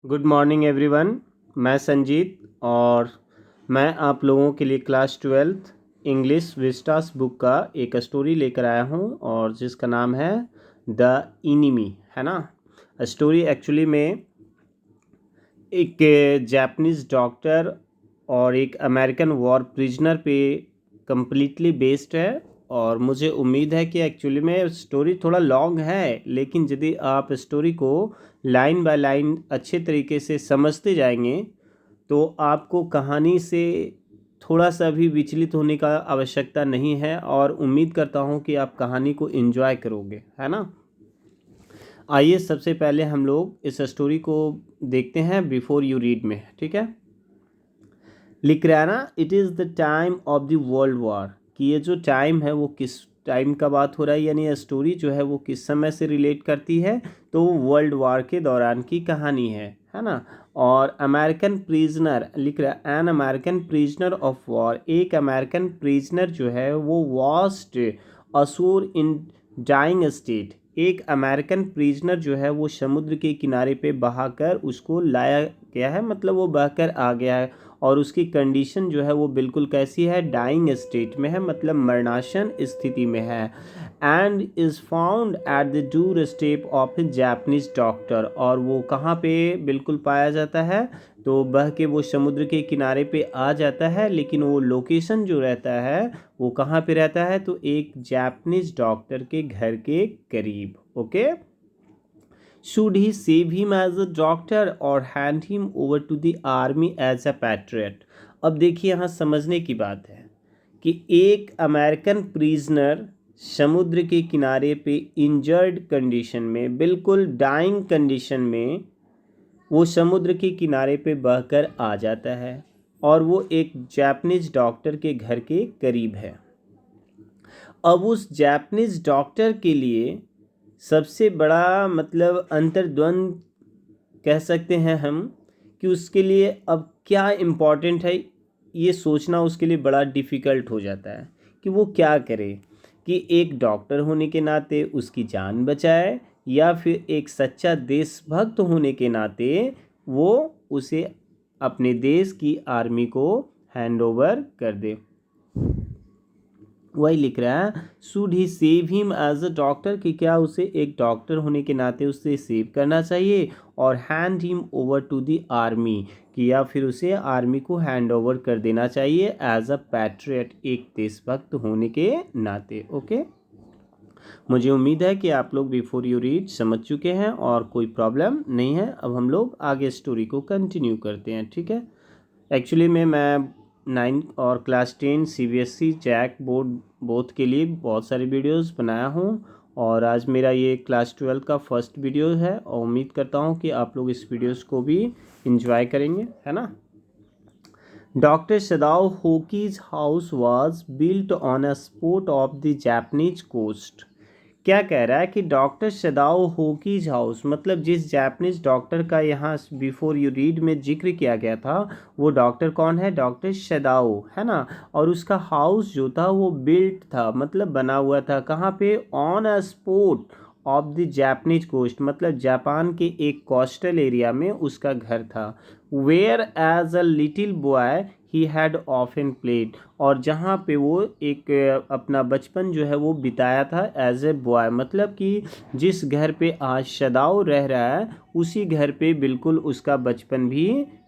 Good morning everyone. मैं संजीत और मैं आप लोगों के लिए class 12th English Vistas book का एक स्टोरी लेकर आया हूँ और जिसका नाम है द इनिमी, है ना। स्टोरी एक्चुअली में एक जापानीज़ डॉक्टर और एक अमेरिकन वॉर प्रिजनर पे कम्प्लीटली बेस्ड है। और मुझे उम्मीद है कि एक्चुअली में स्टोरी थोड़ा लॉन्ग है, लेकिन यदि आप स्टोरी को लाइन बाय लाइन अच्छे तरीके से समझते जाएंगे तो आपको कहानी से थोड़ा सा भी विचलित होने का आवश्यकता नहीं है और उम्मीद करता हूँ कि आप कहानी को एंजॉय करोगे, है ना। आइए सबसे पहले हम लोग इस स्टोरी को देखते हैं बिफोर यू रीड में, ठीक है। लिख रहा है ना, it is the time of the world war, कि ये जो टाइम है वो किस टाइम का बात हो रहा है, यानी ये स्टोरी जो है वो किस समय से रिलेट करती है, तो वर्ल्ड वॉर के दौरान की कहानी है ना। और अमेरिकन प्रिजनर लिख रहा है, an American prisoner of war, एक अमेरिकन प्रिजनर जो है वो वॉस्ट असूर इन डाइंग स्टेट, एक अमेरिकन प्रिजनर जो है वो समुद्र के किनारे पे बहाकर उसको लाया गया है, मतलब वो बहकर आ गया है और उसकी कंडीशन जो है वो बिल्कुल कैसी है, डाइंग स्टेट में है, मतलब मरणासन स्थिति में है। And is found at the door step of A Japanese doctor, और वो कहाँ पे बिल्कुल पाया जाता है, तो बह के वो समुद्र के किनारे पे आ जाता है, लेकिन वो लोकेशन जो रहता है वो कहाँ पे रहता है, तो एक जापानीज डॉक्टर के घर के करीब। Okay, should he save him as a doctor or hand him over to the army as a patriot? अब देखिए यहाँ समझने की बात है कि एक अमेरिकन प्रिजनर समुद्र के किनारे पे इंजर्ड कंडीशन में, बिल्कुल डाइंग कंडीशन में, वो समुद्र के किनारे पे बहकर आ जाता है और वो एक जापानीज डॉक्टर के घर के करीब है। अब उस जापानीज डॉक्टर के लिए सबसे बड़ा मतलब अंतर्द्वंद कह सकते हैं हम, कि उसके लिए अब क्या इम्पोर्टेंट है ये सोचना उसके लिए बड़ा डिफ़िकल्ट हो जाता है कि वो क्या करे, कि एक डॉक्टर होने के नाते उसकी जान बचाए या फिर एक सच्चा देशभक्त होने के नाते वो उसे अपने देश की आर्मी को हैंड ओवर कर दे। वही लिख रहा है, should he save him as a doctor, कि क्या उसे एक डॉक्टर होने के नाते उसे सेव करना चाहिए, और hand him over to the army, कि या फिर उसे आर्मी को हैंड ओवर कर देना चाहिए एज अ पैट्रियट, एक देशभक्त होने के नाते। ओके, मुझे उम्मीद है कि आप लोग बिफोर यू रीड समझ चुके हैं और कोई प्रॉब्लम नहीं है। अब हम लोग आगे स्टोरी को कंटिन्यू करते हैं, ठीक है। एक्चुअली में मैं 9 और class 10 CBSE JAC board both के लिए बहुत सारे वीडियोस बनाया हूँ और आज मेरा ये क्लास 12 का फर्स्ट वीडियो है और उम्मीद करता हूँ कि आप लोग इस वीडियोस को भी इंजॉय करेंगे, है ना। Doctor Sadao Hoki's house was built on a spot of the Japanese coast. क्या कह रहा है कि डॉक्टर सदाओ होकीज हाउस, मतलब जिस जापानीज डॉक्टर का यहाँ बिफोर यू रीड में जिक्र किया गया था, वो डॉक्टर कौन है, डॉक्टर सदाओ, है ना। और उसका हाउस जो था वो बिल्ट था, मतलब बना हुआ था कहाँ पे, on a spot of the Japanese coast, मतलब जापान के एक कोस्टल एरिया में उसका घर था। Where as a little boy he had often played, और जहाँ पे वो एक अपना बचपन जो है वो बिताया था एज ए बॉय, मतलब कि जिस घर पे आज सदाओ रह रहा है उसी घर पे बिल्कुल उसका बचपन भी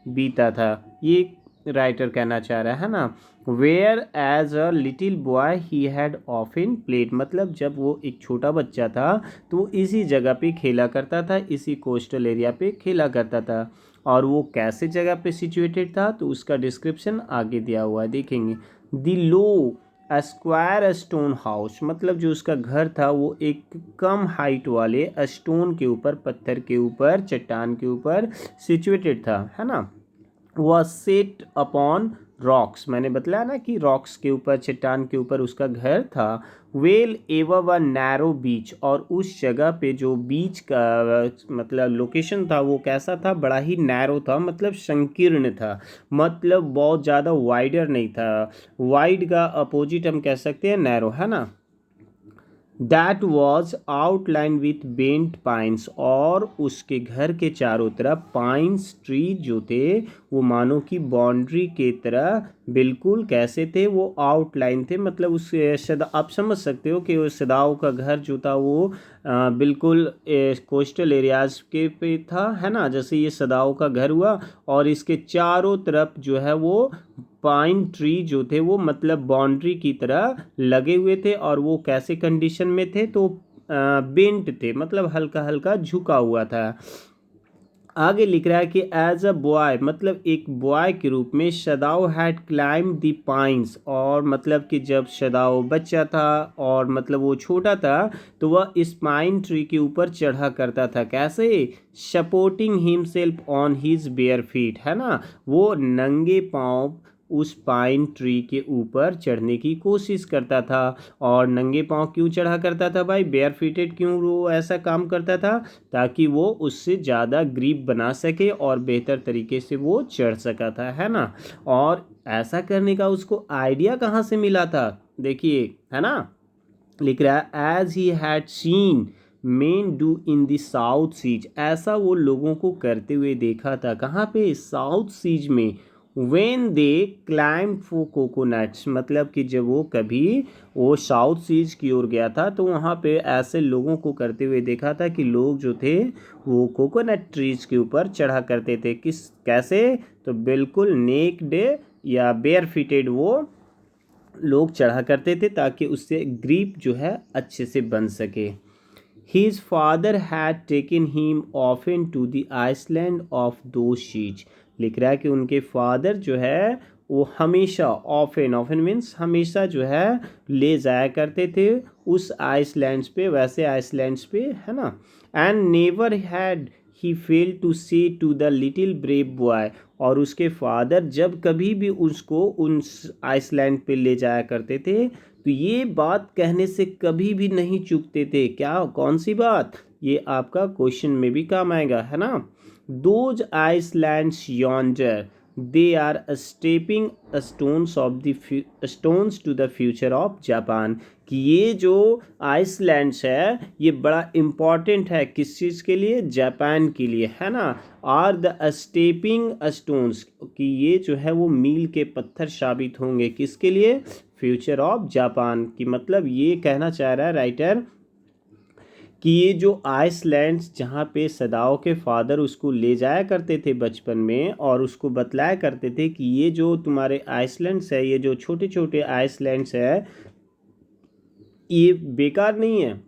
बीता था, ये राइटर कहना चाह रहा है ना। Where as a little boy he had often played, मतलब जब वो एक छोटा बच्चा था तो वो इसी जगह पे खेला करता था, इसी कोस्टल एरिया पे खेला करता था। और वो कैसे जगह पे सिचुएटेड था तो उसका डिस्क्रिप्शन आगे दिया हुआ है, देखेंगे। दी लो स्क्वायर स्टोन हाउस, मतलब जो उसका घर था वो एक कम हाइट वाले स्टोन के ऊपर, पत्थर के ऊपर, चट्टान के ऊपर सिचुएटेड था, है ना। वह सेट अपॉन रॉक्स, मैंने बताया ना कि रॉक्स के ऊपर, चट्टान के ऊपर उसका घर था। वेल एवर व नैरो बीच, और उस जगह पे जो बीच का मतलब लोकेशन था वो कैसा था, बड़ा ही नैरो था, मतलब संकीर्ण था, मतलब बहुत ज़्यादा वाइडर नहीं था। वाइड का अपोजिट हम कह सकते हैं नैरो, है ना। That was outline with bent pines, और उसके घर के चारों तरफ पाइन्स ट्री जो थे वो मानो कि बाउंड्री के तरह बिल्कुल कैसे थे, वो आउटलाइन थे। मतलब उस सदा आप समझ सकते हो कि वो सदाओं का घर जो था वो बिल्कुल कोस्टल एरियाज के पे था, है ना। जैसे ये सदाओं का घर हुआ और इसके चारों तरफ जो है वो पाइन ट्री जो थे वो मतलब बाउंड्री की तरह लगे हुए थे, और वो कैसे कंडीशन में थे, तो बेंट थे, मतलब हल्का हल्का झुका हुआ था। आगे लिख रहा है कि एज अ बॉय, मतलब एक बॉय के रूप में शदाओ हैड क्लाइम द पाइन्स, और मतलब कि जब शदाओ बच्चा था और मतलब वो छोटा था तो वह इस पाइन ट्री के ऊपर चढ़ा करता था। कैसे? Supporting himself on his bare feet, है ना। वो नंगे पाँव उस पाइन ट्री के ऊपर चढ़ने की कोशिश करता था। और नंगे पाँव क्यों चढ़ा करता था भाई, बेयर फीटेड क्यों वो ऐसा काम करता था? ताकि वो उससे ज़्यादा ग्रिप बना सके और बेहतर तरीके से वो चढ़ सका था, है ना। और ऐसा करने का उसको आइडिया कहाँ से मिला था, देखिए, है ना। लिख रहा है as he had seen men do in the south seas, ऐसा वो लोगों को करते हुए देखा था। कहाँ पे? साउथ सीज में। When they climb for coconuts, मतलब कि जब वो कभी वो साउथ सीज की ओर गया था तो वहाँ पे ऐसे लोगों को करते हुए देखा था कि लोग जो थे वो कोकोनट ट्रीज के ऊपर चढ़ा करते थे। किस कैसे? तो बिल्कुल नेक्ड या बेयर फिटेड वो लोग चढ़ा करते थे ताकि उससे ग्रिप जो है अच्छे से बन सके। His father had taken him often to the Iceland of those sheets, लिख रहा है कि उनके फादर जो है वो हमेशा, ऑफन, ऑफन मीन्स हमेशा जो है ले जाया करते थे उस आइसलैंड्स पे, वैसे आइसलैंड्स पे, है ना। And never had he fail to say to the little brave boy, और उसके फादर जब कभी भी उसको उन आइसलैंड पे ले जाया करते थे तो ये बात कहने से कभी भी नहीं चूकते थे। क्या? कौन सी बात? ये आपका क्वेश्चन में भी काम आएगा, है ना। Those islands yonder they are stepping stones of the stones to the future of Japan, कि ये जो आइसलैंड्स है ये बड़ा इम्पॉर्टेंट है किस चीज़ के लिए? जापान के लिए, है ना। आर द स्टेपिंग स्टोन्स, कि ये जो है वो मील के पत्थर साबित होंगे किसके लिए? Future of Japan. की मतलब ये कहना चाह रहा है राइटर कि ये जो आइसलैंड्स जहाँ पे सदाओ के फादर उसको ले जाया करते थे बचपन में और उसको बतलाया करते थे कि ये जो तुम्हारे आइसलैंड्स है, ये जो छोटे छोटे आइसलैंड्स है, ये बेकार नहीं है,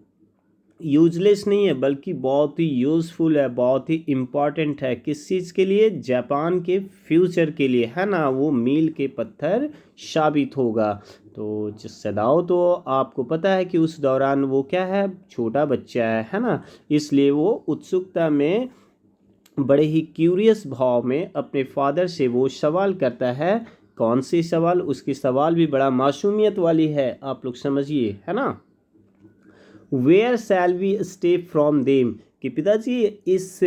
यूजलेस नहीं है, बल्कि बहुत ही यूज़फुल है, बहुत ही इम्पॉर्टेंट है। किस चीज़ के लिए? जापान के फ्यूचर के लिए, है ना। वो मील के पत्थर साबित होगा। तो जिस सदाओ, तो आपको पता है कि उस दौरान वो क्या है, छोटा बच्चा है ना। इसलिए वो उत्सुकता में, बड़े ही क्यूरियस भाव में अपने फादर से वो सवाल करता है। कौन सी सवाल? उसकी सवाल भी बड़ा मासूमियत वाली है, आप लोग समझिए, है ना। Where shall we stay from them, कि पिताजी इस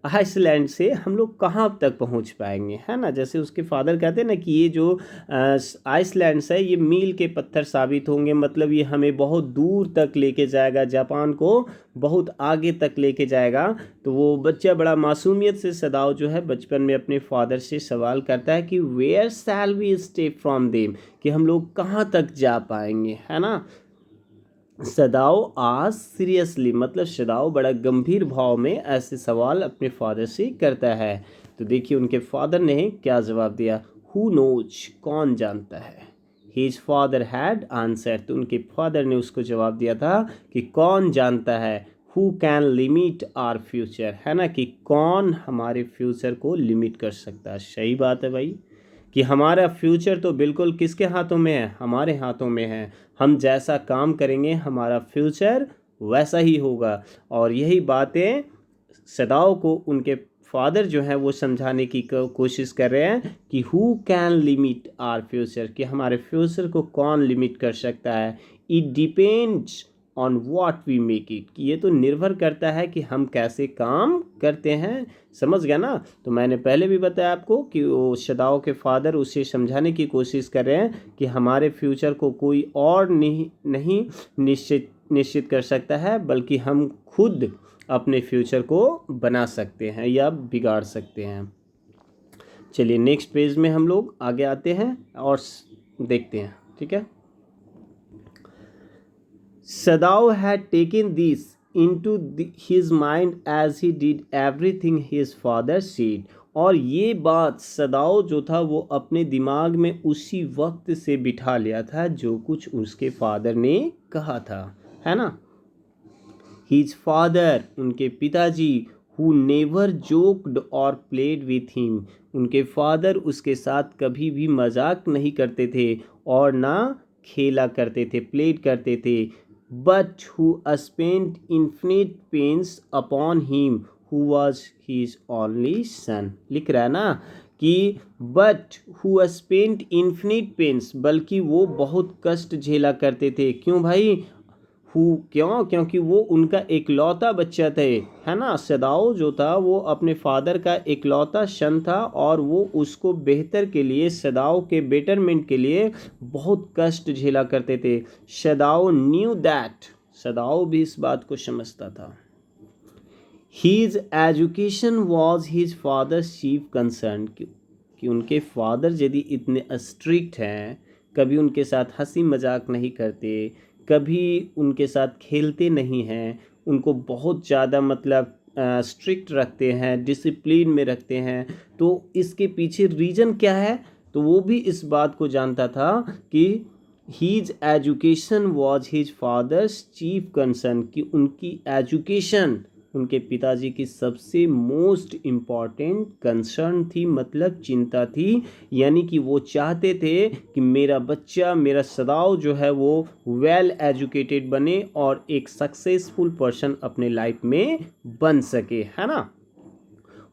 आइसलैंड से हम लोग कहाँ तक पहुँच पाएंगे, है ना। जैसे उसके फादर कहते हैं ना कि ये जो आइसलैंड्स है ये मील के पत्थर साबित होंगे, मतलब ये हमें बहुत दूर तक लेके जाएगा, जापान को बहुत आगे तक लेके जाएगा। तो वो बच्चा बड़ा मासूमियत से सदाओ जो है बचपन में अपने फादर से सवाल करता है कि where shall we stay from them, कि हम लोग कहाँ तक जा पाएंगे, है ना। सदाओ आज सीरियसली, मतलब सदाओ बड़ा गंभीर भाव में ऐसे सवाल अपने फादर से करता है। तो देखिए उनके फादर ने क्या जवाब दिया। हु नोज, कौन जानता है। हिज फादर हैड आंसर, तो उनके फादर ने उसको जवाब दिया था कि कौन जानता है। Who can limit our future, है ना, कि कौन हमारे फ्यूचर को लिमिट कर सकता है। सही बात है भाई, कि हमारा फ्यूचर तो बिल्कुल किसके हाथों में है? हमारे हाथों में है। हम जैसा काम करेंगे हमारा फ्यूचर वैसा ही होगा। और यही बातें सदाओं को उनके फादर जो हैं वो समझाने की कोशिश कर रहे हैं कि who can limit our future, कि हमारे फ्यूचर को कौन लिमिट कर सकता है। It depends on what we make it, कि ये तो निर्भर करता है कि हम कैसे काम करते हैं। समझ गया ना। तो मैंने पहले भी बताया आपको कि वो सदाओ के फादर उसे समझाने की कोशिश कर रहे हैं कि हमारे फ्यूचर को कोई और नहीं निश्चित कर सकता है, बल्कि हम खुद अपने फ्यूचर को बना सकते हैं या बिगाड़ सकते हैं। चलिए नेक्स्ट पेज में हम लोग आगे आते हैं और देखते हैं, ठीक है। Sadao had taken this into his mind as he did everything his father said. और ये बात सदाओ जो था वो अपने दिमाग में उसी वक्त से बिठा लिया था जो कुछ उसके फादर ने कहा था, है ना। His father, उनके पिताजी, who never joked or played with him, उनके फादर उसके साथ कभी भी मजाक नहीं करते थे और ना खेला करते थे, प्लेड करते थे। But who spent infinite pains upon him, who was his only son। लिख रहा है ना कि but who spent infinite pains, बल्कि वो बहुत कष्ट झेला करते थे। क्यों भाई? क्यों? क्योंकि वो उनका इकलौता बच्चा थे, है ना। सदाओ जो था वो अपने फादर का इकलौता सन था और वो उसको बेहतर के लिए, सदाओ के बेटरमेंट के लिए बहुत कष्ट झेला करते थे। सदाओ न्यू दैट, सदाओ भी इस बात को समझता था। His education was his father's chief concern, कि उनके फादर यदि इतने स्ट्रिक्ट हैं, कभी उनके साथ हंसी मजाक नहीं करते, कभी उनके साथ खेलते नहीं हैं, उनको बहुत ज़्यादा मतलब स्ट्रिक्ट रखते हैं, डिसिप्लिन में रखते हैं, तो इसके पीछे रीज़न क्या है? तो वो भी इस बात को जानता था कि his education was his father's chief concern, कि उनकी एजुकेशन उनके पिताजी की सबसे मोस्ट इम्पॉर्टेंट कंसर्न थी, मतलब चिंता थी। यानी कि वो चाहते थे कि मेरा बच्चा, मेरा सदाओ जो है वो वेल एजुकेटेड बने और एक सक्सेसफुल पर्सन अपने लाइफ में बन सके, है ना।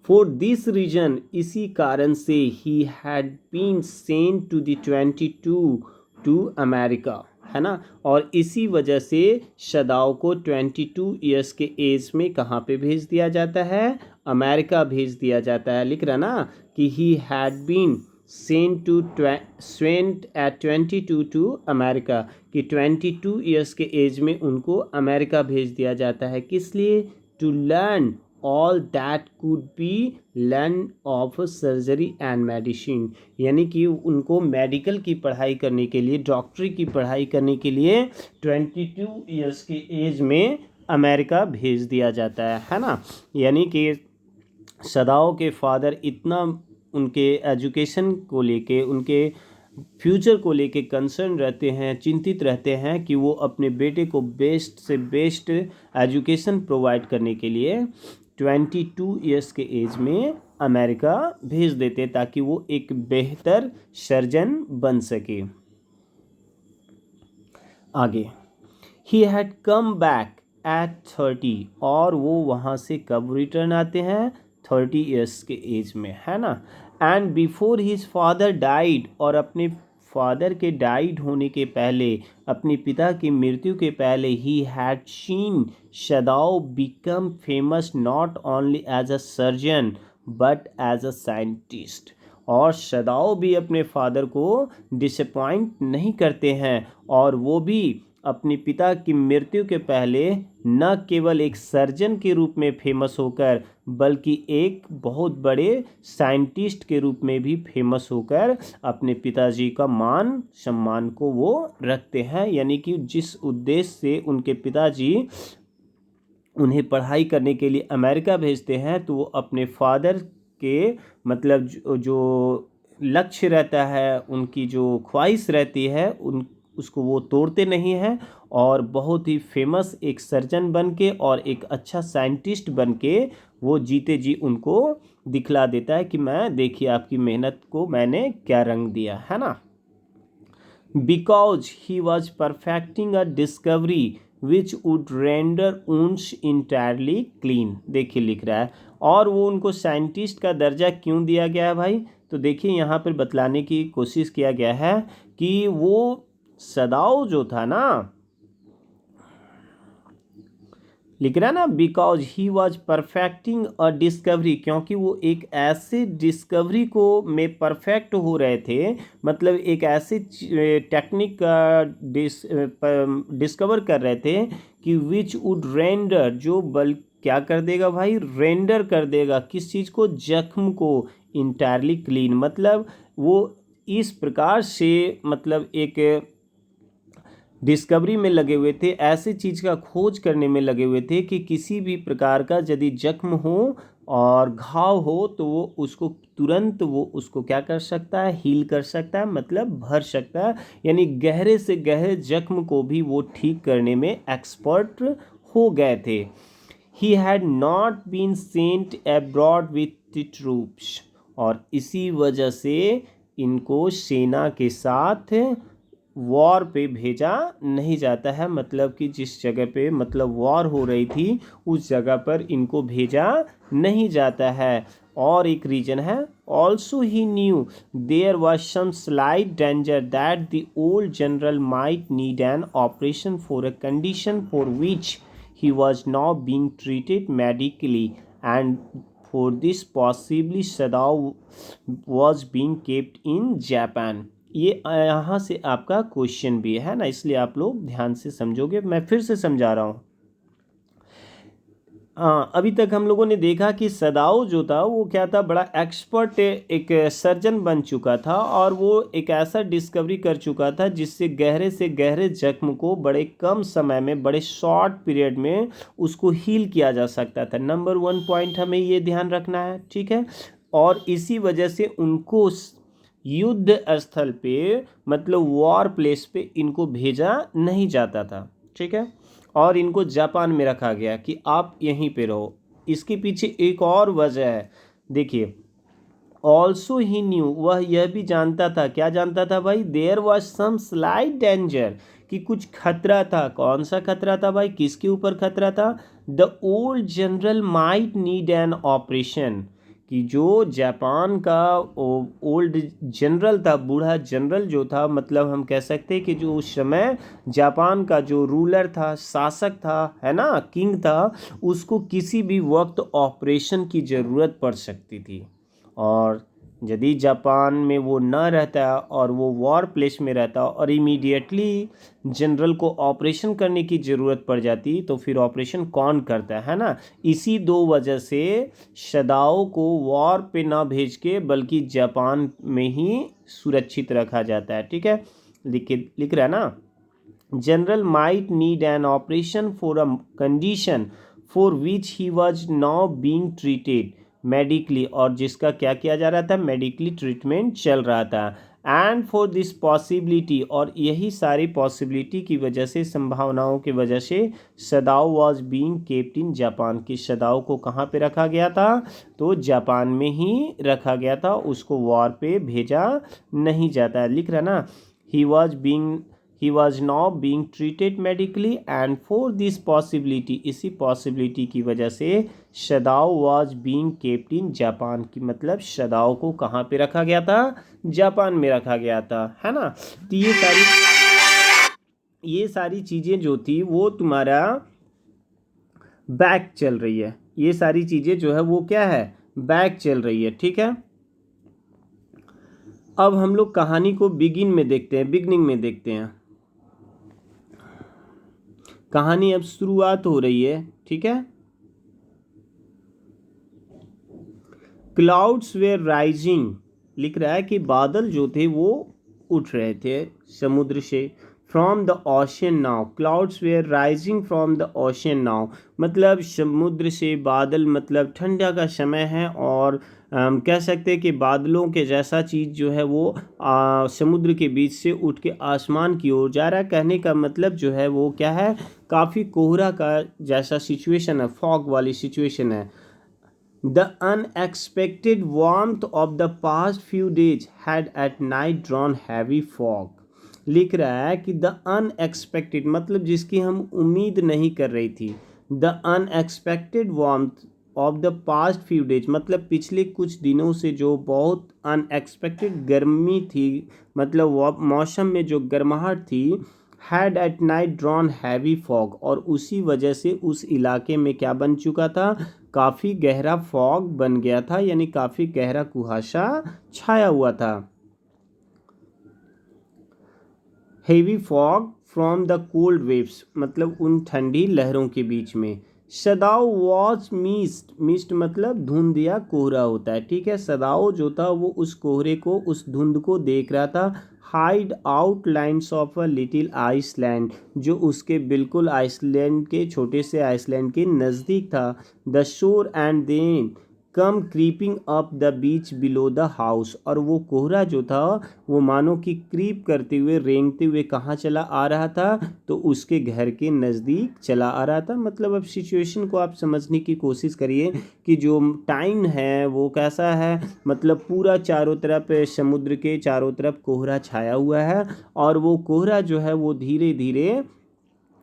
फॉर दिस रीजन, इसी कारण से he had been sent to the 22 to America, है ना। और इसी वजह से सदाओ को 22 ईयर्स के एज में कहाँ पे भेज दिया जाता है? अमेरिका भेज दिया जाता है। लिख रहा ना कि he had been sent at 22 to America, कि 22 ईयर्स के एज में उनको अमेरिका भेज दिया जाता है। किस लिए? To learn all that could be learn of surgery and medicine, यानी कि उनको मेडिकल की पढ़ाई करने के लिए, डॉक्टरी की पढ़ाई करने के लिए 22 ईयर्स के एज में अमेरिका भेज दिया जाता है ना। यानी कि सदाओ के फादर इतना उनके एजुकेशन को लेके, उनके फ्यूचर को लेके कंसर्न रहते हैं, चिंतित रहते हैं कि वो अपने बेटे को बेस्ट से बेस्ट एजुकेशन प्रोवाइड करने के लिए 22 ईयर्स के एज में अमेरिका भेज देते ताकि वो एक बेहतर सर्जन बन सके। आगे, he had come back at 30, और वो वहाँ से कब रिटर्न आते हैं? 30 ईयर्स के एज में, है ना। And before his father died, और अपने फादर के डाइड होने के पहले, अपने पिता की मृत्यु के पहले, he had seen Sadao become famous not only as a surgeon but as a scientist. और सदाओ भी अपने फादर को डिसअपॉइंट नहीं करते हैं, और वो भी अपने पिता की मृत्यु के पहले न केवल एक सर्जन के रूप में फेमस होकर, बल्कि एक बहुत बड़े साइंटिस्ट के रूप में भी फेमस होकर अपने पिताजी का मान सम्मान को वो रखते हैं। यानी कि जिस उद्देश्य से उनके पिताजी उन्हें पढ़ाई करने के लिए अमेरिका भेजते हैं, तो वो अपने फादर के मतलब जो लक्ष्य रहता है, उनकी जो ख्वाहिश रहती है, उसको वो तोड़ते नहीं हैं, और बहुत ही फेमस एक सर्जन बन के और एक अच्छा साइंटिस्ट बन के वो जीते जी उनको दिखला देता है कि मैं, देखिए आपकी मेहनत को मैंने क्या रंग दिया, है ना। Because he was perfecting a discovery which would render wounds entirely clean. देखिए लिख रहा है, और वो उनको साइंटिस्ट का दर्जा क्यों दिया गया है भाई? तो देखिए यहाँ पर बतलाने की कोशिश किया गया है कि वो सदाओ जो था ना, लिख रहा है ना, because he was perfecting a discovery, क्योंकि वो एक ऐसे डिस्कवरी को में परफेक्ट हो रहे थे, मतलब एक ऐसे टेक्निक का डिस्कवर कर रहे थे कि विच वुड रेंडर, जो बल क्या कर देगा भाई, रेंडर कर देगा किस चीज़ को, जख्म को, इंटायरली क्लीन। मतलब वो इस प्रकार से मतलब एक डिस्कवरी में लगे हुए थे, ऐसी चीज़ का खोज करने में लगे हुए थे कि किसी भी प्रकार का यदि जख्म हो और घाव हो तो वो उसको तुरंत वो उसको क्या कर सकता है, हील कर सकता है, मतलब भर सकता है, यानी गहरे से गहरे जख्म को भी वो ठीक करने में एक्सपर्ट हो गए थे। He had not been sent abroad with the troops, और इसी वजह से इनको सेना के साथ वॉर पे भेजा नहीं जाता है, मतलब कि जिस जगह पे मतलब वॉर हो रही थी उस जगह पर इनको भेजा नहीं जाता है। और एक रीजन है, also he knew there was some slight danger that the old general might need an operation for a condition for which he was now being treated medically, and for this possibly Sadao was being kept in Japan। ये यहाँ से आपका question भी है ना, इसलिए आप लोग ध्यान से समझोगे, मैं फिर से समझा रहा हूँ। हाँ, अभी तक हम लोगों ने देखा कि सदाओ जो था वो क्या था, बड़ा एक्सपर्ट एक सर्जन बन चुका था, और वो एक ऐसा डिस्कवरी कर चुका था जिससे गहरे से गहरे जख्म को बड़े कम समय में, बड़े शॉर्ट पीरियड में उसको हील किया जा सकता था। नंबर 1 पॉइंट हमें ये ध्यान रखना है, ठीक है। और इसी वजह से उनको युद्ध स्थल पे मतलब वॉर प्लेस पे इनको भेजा नहीं जाता था, ठीक है, और इनको जापान में रखा गया कि आप यहीं पे रहो। इसके पीछे एक और वजह है, देखिए, ऑल्सो ही न्यू, वह यह भी जानता था, क्या जानता था भाई, there was some slight danger, कि कुछ खतरा था। कौन सा खतरा था भाई, किसके ऊपर खतरा था, the old general might need an operation, कि जो जापान का ओल्ड जनरल था, बूढ़ा जनरल जो था, मतलब हम कह सकते हैं कि जो उस समय जापान का जो रूलर था, शासक था, है ना, किंग था, उसको किसी भी वक्त ऑपरेशन की ज़रूरत पड़ सकती थी। और यदि जापान में वो न रहता और वो वॉर प्लेस में रहता और इमीडिएटली जनरल को ऑपरेशन करने की ज़रूरत पड़ जाती, तो फिर ऑपरेशन कौन करता है ना। इसी 2 वजह से सदाओ को वॉर पे ना भेज के बल्कि जापान में ही सुरक्षित रखा जाता है, ठीक है। लिख रहा है ना, general might need an operation for a condition for which he was now being treated medically, और जिसका क्या किया जा रहा था, मेडिकली ट्रीटमेंट चल रहा था। एंड फॉर दिस पॉसिबिलिटी, और यही सारी पॉसिबिलिटी की वजह से, संभावनाओं की वजह से, Sadao was being kept in Japan, की सदाओ को कहाँ पे रखा गया था, तो जापान में ही रखा गया था, उसको वॉर पे भेजा नहीं जाता। लिख रहा ना, he was now being treated medically, and for this possibility, इसी possibility की वजह से सदाओ was being kept in Japan, की मतलब सदाओ को कहाँ पे रखा गया था, जापान में रखा गया था, है ना। तो ये सारी चीज़ें जो थी वो तुम्हारा बैक चल रही है, ये सारी चीज़ें जो है वो क्या है, बैक चल रही है, ठीक है। अब हम लोग कहानी को बिगिनिंग में देखते हैं। कहानी अब शुरुआत हो रही है, ठीक है। क्लाउड्स वेर राइजिंग, लिख रहा है कि बादल जो थे वो उठ रहे थे समुद्र से। From the ocean now, clouds were rising from the ocean now, मतलब समुद्र से बादल, मतलब ठंडा का समय है, और कह सकते हैं कि बादलों के जैसा चीज़ जो है वो समुद्र के बीच से उठ के आसमान की ओर जा रहा है। कहने का मतलब जो है वो क्या है, काफ़ी कोहरा का जैसा सिचुएशन है, फॉग वाली सिचुएशन है। The unexpected warmth of the past few days had at night drawn heavy fog। लिख रहा है कि द अनएक्सपेक्टेड, मतलब जिसकी हम उम्मीद नहीं कर रही थी, the unexpected warmth of the past few days, मतलब पिछले कुछ दिनों से जो बहुत अनएक्सपेक्टेड गर्मी थी, मतलब मौसम में जो गर्माहट थी, had at night drawn heavy fog, और उसी वजह से उस इलाके में क्या बन चुका था, काफ़ी गहरा फॉग बन गया था, यानी काफ़ी गहरा कुहासा छाया हुआ था। Heavy fog from the cold waves, मतलब उन ठंडी लहरों के बीच में। सदाओ वॉज मिस्ट, मिस्ट मतलब धुंध या कोहरा होता है, ठीक है। सदाओ जो था वो उस कोहरे को, उस धुंध को देख रहा था। Hide outlines of a little island, जो उसके बिल्कुल आइसलैंड के, छोटे से आइसलैंड के नज़दीक था। The shore and then come creeping up the beach below the house, और वो कोहरा जो था वो मानो कि क्रीप करते हुए, रेंगते हुए कहाँ चला आ रहा था, तो उसके घर के नज़दीक चला आ रहा था। मतलब अब सिचुएशन को आप समझने की कोशिश करिए कि जो टाइम है वो कैसा है, मतलब पूरा चारों तरफ, समुद्र के चारों तरफ कोहरा छाया हुआ है, और वो कोहरा जो है वो धीरे धीरे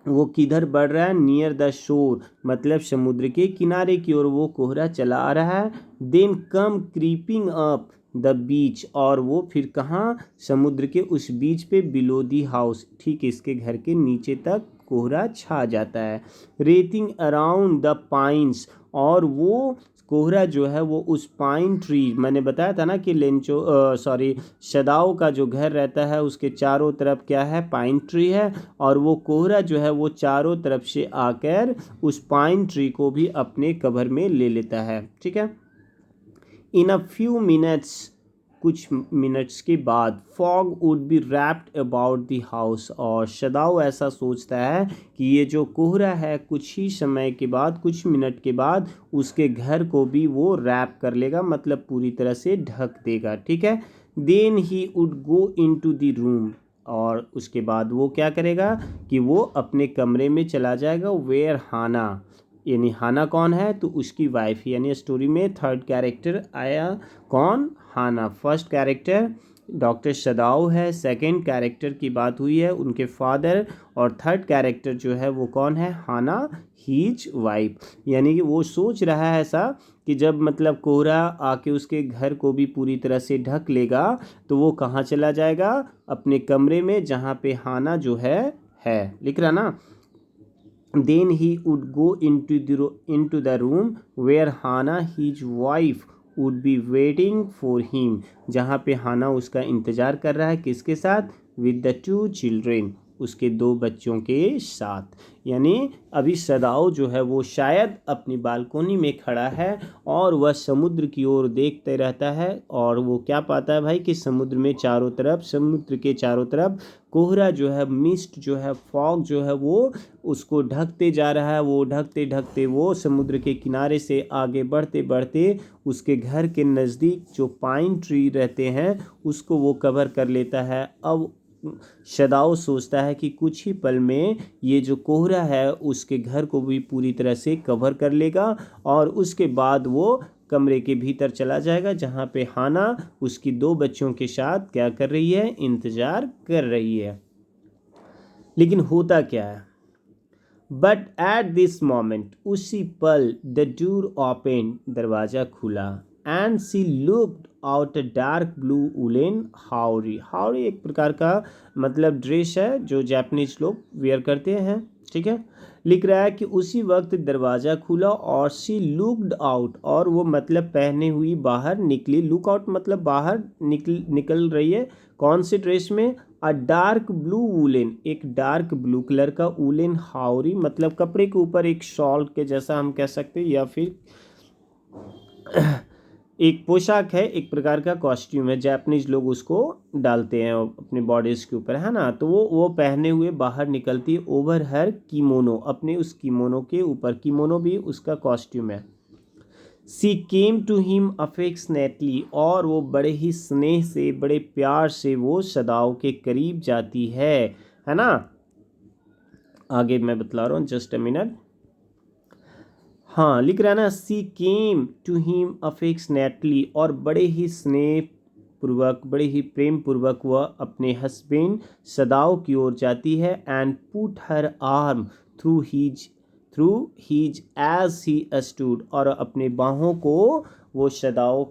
वो किधर बढ़ रहा है, नियर द शोर, मतलब समुद्र के किनारे की ओर वो कोहरा चला आ रहा है। Then come creeping up the beach, और वो फिर कहाँ, समुद्र के उस बीच पे, बिलो दी हाउस, ठीक इसके घर के नीचे तक कोहरा छा जाता है। रेतिंग अराउंड द पाइन्स, और वो कोहरा जो है वो उस पाइन ट्री, मैंने बताया था ना कि सदाओं का जो घर रहता है उसके चारों तरफ क्या है, पाइन ट्री है, और वो कोहरा जो है वो चारों तरफ से आकर उस पाइन ट्री को भी अपने कवर में ले लेता है, ठीक है। इन अ फ्यू मिनट्स, कुछ मिनट्स के बाद, fog would be wrapped about the house, और सदाओ ऐसा सोचता है कि ये जो कोहरा है कुछ ही समय के बाद, कुछ मिनट के बाद उसके घर को भी वो रैप कर लेगा, मतलब पूरी तरह से ढक देगा, ठीक है। Then he would go into the room, और उसके बाद वो क्या करेगा कि वो अपने कमरे में चला जाएगा। वेयर हाना, यानी हाना कौन है, तो उसकी वाइफ, यानी स्टोरी में थर्ड कैरेक्टर आया कौन, हाना। फर्स्ट कैरेक्टर डॉक्टर सदाओ है, सेकंड कैरेक्टर की बात हुई है उनके फादर, और थर्ड कैरेक्टर जो है वो कौन है, हाना, हीज वाइफ। यानी कि वो सोच रहा है ऐसा कि जब मतलब कोहरा आके उसके घर को भी पूरी तरह से ढक लेगा, तो वो कहाँ चला जाएगा, अपने कमरे में, जहाँ पे हाना जो है लिख रहा ना। Then he would go into the room where Hannah, his wife, would be waiting for him, जहाँ पे हाना उसका इंतज़ार कर रहा है, किसके साथ, with the two children, उसके दो बच्चों के साथ। यानी अभी सदाओ जो है वो शायद अपनी बालकोनी में खड़ा है, और वह समुद्र की ओर देखते रहता है, और वो क्या पाता है भाई कि समुद्र में चारों तरफ, समुद्र के चारों तरफ कोहरा जो है, मिस्ट जो है, फॉग जो है, वो उसको ढकते जा रहा है। वो ढकते ढकते वो समुद्र के किनारे से आगे बढ़ते बढ़ते उसके घर के नज़दीक जो पाइन ट्री रहते हैं उसको वो कवर कर लेता है। अब सदाओ सोचता है कि कुछ ही पल में ये जो कोहरा है उसके घर को भी पूरी तरह से कवर कर लेगा, और उसके बाद वो कमरे के भीतर चला जाएगा, जहाँ पे हाना उसकी दो बच्चों के साथ क्या कर रही है, इंतज़ार कर रही है। लेकिन होता क्या है, बट एट दिस मोमेंट, उसी पल, द डोर ओपन, दरवाज़ा खुला, and she looked out a dark blue woollen haori. Haori एक प्रकार का मतलब ड्रेस है जो जापानीज लोग वेयर करते हैं, ठीक है। लिख रहा है कि उसी वक्त दरवाज़ा खुला और सी लुक्ड आउट, और वो मतलब पहने हुई बाहर निकली। लुक आउट मतलब बाहर निकल रही है, कौन सी ड्रेस में, अ डार्क ब्लू वुलन, एक डार्क ब्लू कलर का वुलन हाउरी, मतलब कपड़े के ऊपर एक शॉल के जैसा हम कह सकते हैं, या फिर एक पोशाक है, एक प्रकार का कॉस्ट्यूम है, जापानीज लोग उसको डालते हैं अपने बॉडीज के ऊपर, है ना। तो वो पहने हुए बाहर निकलती है, ओवर हर कीमोनो, अपने उस कीमोनो के ऊपर, कीमोनो भी उसका कॉस्ट्यूम है। सी केम टू हिम अफेक्शनेटली, और वो बड़े ही स्नेह से, बड़े प्यार से वो सदाओ के करीब जाती है ना। आगे मैं बतला रहा हूँ, जस्ट अ मिनट। हाँ, लिख रहा है ना, सी केम टू हिम अफेक्शनेटली, और बड़े ही स्नेह पूर्वक, बड़े ही प्रेम पूर्वक वह अपने हस्बैंड सदाओ की ओर जाती है। And put her arm through his as he stood, और अपने बाहों को वो सदाओ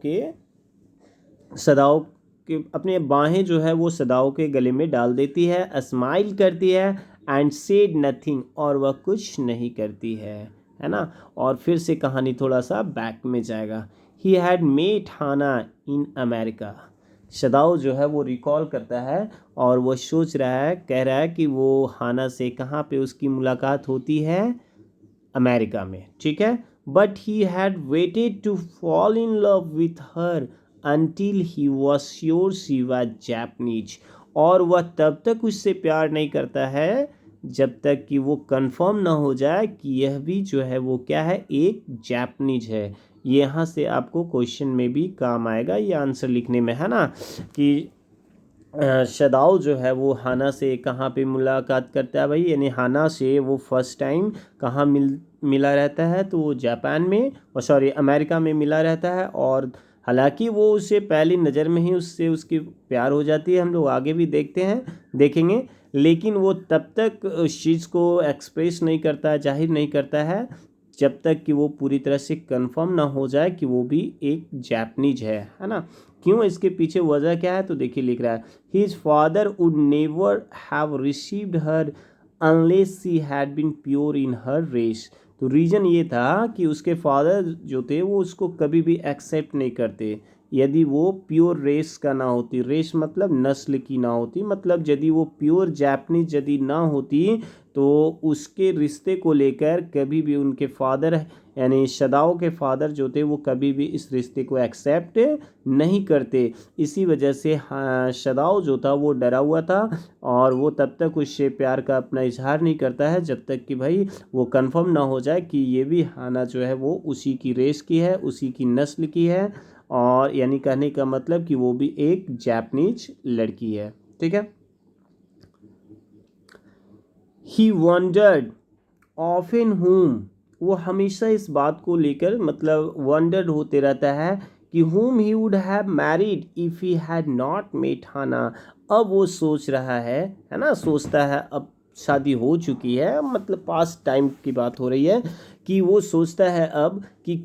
अपने बाहें जो है वो सदाओ के गले में डाल देती है, स्माइल करती है एंड सेड नथिंग, और वह कुछ नहीं करती है ना। और फिर से कहानी थोड़ा सा बैक में जाएगा। He had met Hana in America. Sadao जो है वो रिकॉल करता है और वो सोच रहा है, कह रहा है कि वो हाना से कहाँ पे उसकी मुलाकात होती है, अमेरिका में, ठीक है। But he had waited to fall in love with her until he was sure she was Japanese. और वह तब तक उससे प्यार नहीं करता है जब तक कि वो कंफर्म ना हो जाए कि यह भी जो है वो क्या है, एक जापानीज है। ये यहाँ से आपको क्वेश्चन में भी काम आएगा, ये आंसर लिखने में, है ना, कि सदाओ जो है वो हाना से कहाँ पे मुलाकात करता है भाई, यानी हाना से वो फर्स्ट टाइम कहाँ मिला रहता है, तो वो जापान में, और सॉरी अमेरिका में मिला रहता है। और हालांकि वो उसे पहली नज़र में ही उससे उसकी प्यार हो जाती है, हम लोग आगे भी देखेंगे, लेकिन वो तब तक उस चीज़ को एक्सप्रेस नहीं करता है, जाहिर नहीं करता है, जब तक कि वो पूरी तरह से कंफर्म ना हो जाए कि वो भी एक जापानीज है ना। क्यों, इसके पीछे वजह क्या है, तो देखिए लिख रहा है, his father would never have received her unless she had been pure in her race. तो रीज़न ये था कि उसके फादर जो थे वो उसको कभी भी एक्सेप्ट नहीं करते यदि वो प्योर रेस का ना होती। रेस मतलब नस्ल की ना होती, मतलब यदि वो प्योर जापानीज यदि ना होती तो उसके रिश्ते को लेकर कभी भी उनके फादर यानी सदाओ के फादर जो थे वो कभी भी इस रिश्ते को एक्सेप्ट नहीं करते। इसी वजह से सदाओ जो था वो डरा हुआ था और वो तब तक उससे प्यार का अपना इजहार नहीं करता है जब तक कि भाई वो कंफर्म ना हो जाए कि ये भी हाना जो है वो उसी की रेस की है, उसी की नस्ल की है, और यानी कहने का मतलब कि वो भी एक जापानीज लड़की है, ठीक है। ही वंडर्ड ऑफन whom, वो हमेशा इस बात को लेकर मतलब वंडर्ड होते रहता है कि whom he would have married if he had not met हाना। अब वो सोच रहा है ना, सोचता है, अब शादी हो चुकी है, मतलब पास्ट टाइम की बात हो रही है, कि वो सोचता है अब कि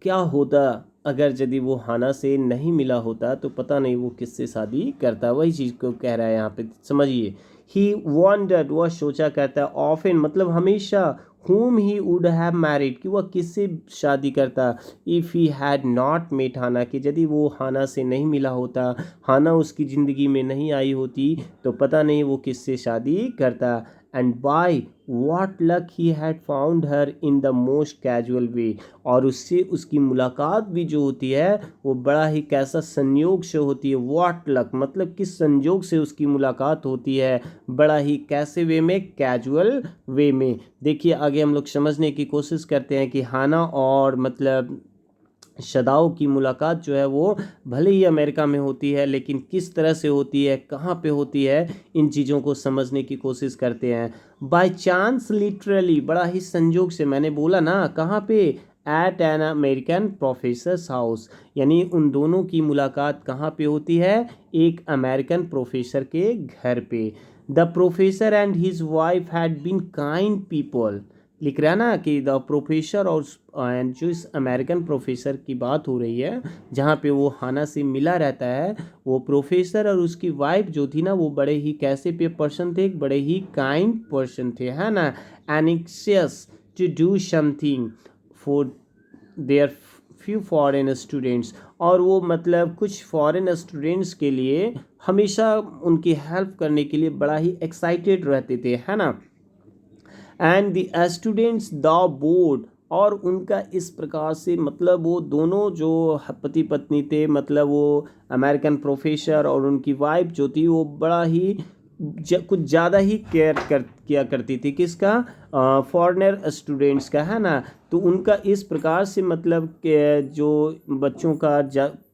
क्या होता अगर यदि वो हाना से नहीं मिला होता, तो पता नहीं वो किससे शादी करता। वही चीज़ को कह रहा है यहाँ पे, समझिए। ही वॉन्डर्ड, वह सोचा करता है, ऑफन मतलब हमेशा, whom he would have married कि वह किससे शादी करता, if he had not met हाना कि यदि वो हाना से नहीं मिला होता, हाना उसकी ज़िंदगी में नहीं आई होती, तो पता नहीं वो किससे शादी करता। And by what luck he had found her in the most casual way, और उससे उसकी मुलाकात भी जो होती है वो बड़ा ही कैसा संयोग से होती है। वॉट लक मतलब किस संयोग से उसकी मुलाकात होती है, बड़ा ही कैसे वे में, कैजुअल वे में। देखिए आगे हम लोग समझने की कोशिश करते हैं कि हाना और मतलब सदाओ की मुलाकात जो है वो भले ही अमेरिका में होती है, लेकिन किस तरह से होती है, कहाँ पे होती है, इन चीज़ों को समझने की कोशिश करते हैं। बाय चांस, लिटरली बड़ा ही संयोग से, मैंने बोला ना कहाँ पे, at an American professor's house, यानी उन दोनों की मुलाकात कहाँ पे होती है, एक अमेरिकन प्रोफेसर के घर पे। The professor and his wife had been kind people, लिख रहा है ना कि द प्रोफेसर और जो इस अमेरिकन प्रोफेसर की बात हो रही है जहाँ पे वो हाना से मिला रहता है, वो प्रोफेसर और उसकी वाइफ जो थी ना, वो बड़े ही कैसे पे पर्सन थे, बड़े ही काइंड पर्सन थे, है ना। Anxious to do something for their few foreign students, और वो मतलब कुछ फॉरेन स्टूडेंट्स के लिए हमेशा उनकी हेल्प करने के लिए बड़ा ही एक्साइटेड रहते थे, है ना। And the students the board, और उनका इस प्रकार से मतलब वो दोनों जो पति पत्नी थे, मतलब वो अमेरिकन प्रोफेसर और उनकी वाइफ जो थी, वो बड़ा ही कुछ ज़्यादा ही केयर किया करती थी, किसका, फॉरेनर स्टूडेंट्स का, है ना। तो उनका इस प्रकार से मतलब कि जो बच्चों का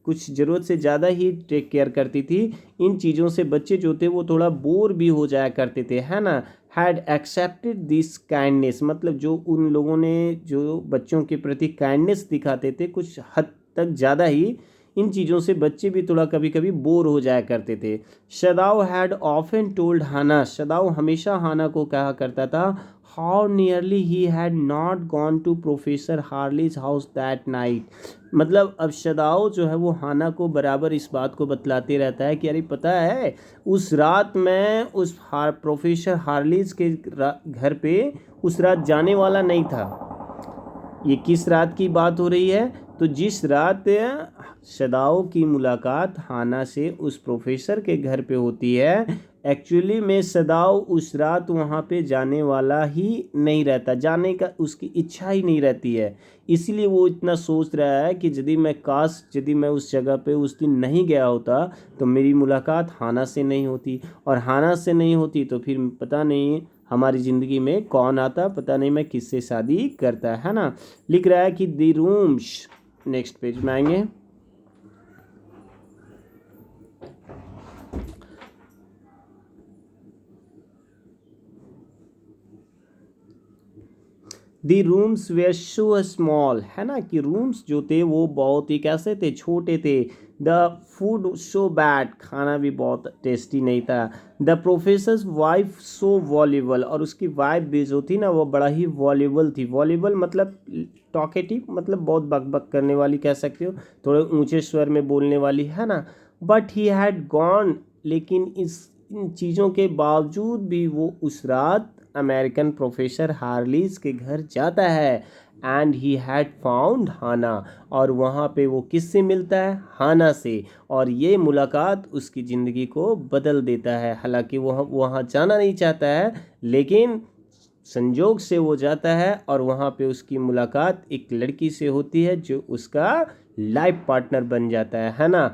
कुछ ज़रूरत से ज़्यादा ही टेक केयर करती थी। इन चीज़ों से बच्चे जो थे वो थोड़ा बोर भी हो जाया करते थे, है ना। हैड एक्सेप्टेड दिस काइंडनेस, मतलब जो उन लोगों ने जो बच्चों के प्रति काइंडनेस दिखाते थे कुछ हद तक ज़्यादा ही, इन चीज़ों से बच्चे भी थोड़ा कभी कभी बोर हो जाया करते थे। सदाओ हैड ऑफन टोल्ड हाना, सदाओ हमेशा हाना को कहा करता था, how nearly he had not gone to Professor Harley's house that night. मतलब अब शदाओ जो है वो हाना को बराबर इस बात को बतलाते रहता है कि अरे पता है उस रात मैं उस प्रोफेसर हार्लीज के घर पे उस रात जाने वाला नहीं था। ये किस रात की बात हो रही है? तो जिस रात शदाओ की मुलाकात हाना से उस प्रोफेसर के घर पे होती है, एक्चुअली में शदाओ उस रात वहाँ पे जाने वाला ही नहीं रहता, जाने का उसकी इच्छा ही नहीं रहती है। इसलिए वो इतना सोच रहा है कि यदि मैं उस जगह पे उस दिन नहीं गया होता तो मेरी मुलाकात हाना से नहीं होती, और हाना से नहीं होती तो फिर पता नहीं हमारी ज़िंदगी में कौन आता, पता नहीं मैं किससे शादी करता, है ना। लिख रहा है कि द रूम्स, नेक्स्ट पेज में आएंगे। दी रूम्स वेयर सो स्मॉल, है ना, कि रूम्स जो थे वो बहुत ही कैसे थे, छोटे थे। द फूड सो बैड, खाना भी बहुत टेस्टी नहीं था। The professors wife so voluble, और उसकी वाइफ भी जो थी ना वो बड़ा ही वॉल्यूबल थी। वॉल्यूबल मतलब टॉकेटिव, मतलब बहुत बकबक करने वाली कह सकते हो, थोड़े ऊंचे स्वर में बोलने वाली, है ना। बट ही हैड गॉन, लेकिन इन चीज़ों के बावजूद भी वो उस रात अमेरिकन प्रोफेसर हार्लीज के घर जाता है। एंड ही हैड फाउंड हाना, और वहाँ पे वो किससे मिलता है? हाना से। और ये मुलाकात उसकी ज़िंदगी को बदल देता है। हालांकि वो वहाँ जाना नहीं चाहता है, लेकिन संजोग से वो जाता है और वहाँ पे उसकी मुलाकात एक लड़की से होती है जो उसका लाइफ पार्टनर बन जाता है ना।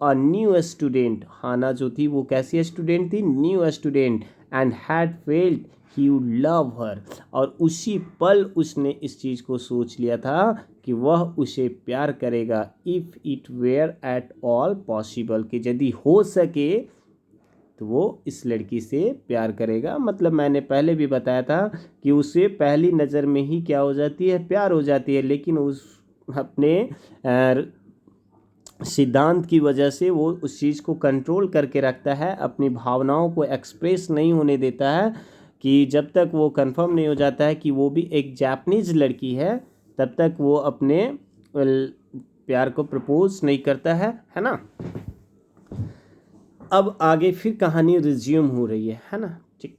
अ न्यू स्टूडेंट, हाना जो थी वो कैसी स्टूडेंट थी? New student. And had felt he would love हर, और उसी पल उसने इस चीज़ को सोच लिया था कि वह उसे प्यार करेगा। If it were at all possible, कि यदि हो सके तो वो इस लड़की से प्यार करेगा। मतलब मैंने पहले भी बताया था कि उसे पहली नज़र में ही क्या हो जाती है? प्यार हो जाती है, लेकिन उस अपने सिद्धांत की वजह से वो उस चीज़ को कंट्रोल करके रखता है, अपनी भावनाओं को एक्सप्रेस नहीं होने देता है, कि जब तक वो कंफर्म नहीं हो जाता है कि वो भी एक जापानीज़ लड़की है तब तक वो अपने प्यार को प्रपोज नहीं करता है ना। अब आगे फिर कहानी रिज्यूम हो रही है ना, ठीक।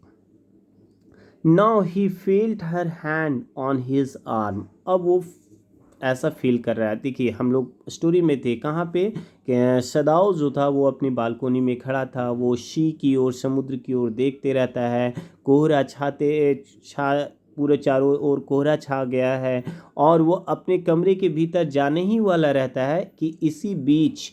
Now he felt her hand on his arm, अब वो ऐसा फील कर रहा है। देखिए हम लोग स्टोरी में थे कहाँ पे, सदाओ जो था वो अपनी बालकोनी में खड़ा था, वो सी की ओर, समुद्र की ओर देखते रहता है। कोहरा पूरे चारों ओर कोहरा छा गया है, और वो अपने कमरे के भीतर जाने ही वाला रहता है कि इसी बीच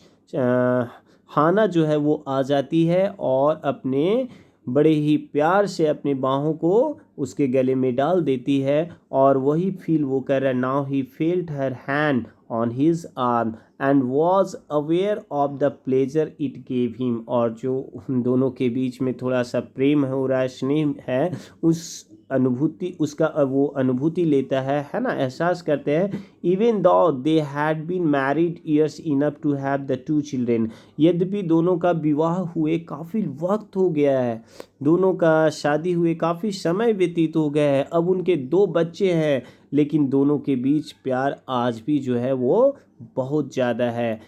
हाना जो है वो आ जाती है और अपने बड़े ही प्यार से अपनी बाहों को उसके गले में डाल देती है, और वही फील वो कर रहा है। Now he felt her hand on his arm and was aware of the pleasure it gave him, और जो उन दोनों के बीच में थोड़ा सा प्रेम हो रहा है, स्नेह है, उस अनुभूति उसका वो अनुभूति लेता है ना, एहसास करते हैं। Even though they had been married years enough to have the 2 children, यद्यपि दोनों का विवाह हुए काफ़ी वक्त हो गया है, दोनों का शादी हुए काफ़ी समय व्यतीत हो गया है, अब उनके 2 बच्चे हैं, लेकिन दोनों के बीच प्यार आज भी जो है वो बहुत ज़्यादा है।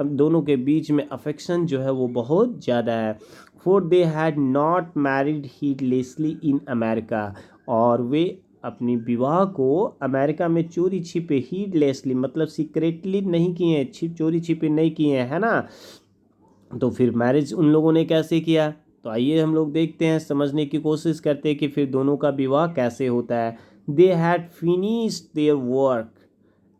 दोनों के बीच में अफेक्शन जो है वो बहुत ज़्यादा है। For they had not married heedlessly in America, और वे अपनी विवाह को अमेरिका में चोरी छिपे, हीडलेसली मतलब सीक्रेटली नहीं किए हैं, चोरी छिपे नहीं किए हैं, है ना। तो फिर मैरिज उन लोगों ने कैसे किया? तो आइए हम लोग देखते हैं, समझने की कोशिश करते हैं कि फिर दोनों का विवाह कैसे होता है। They had finished their work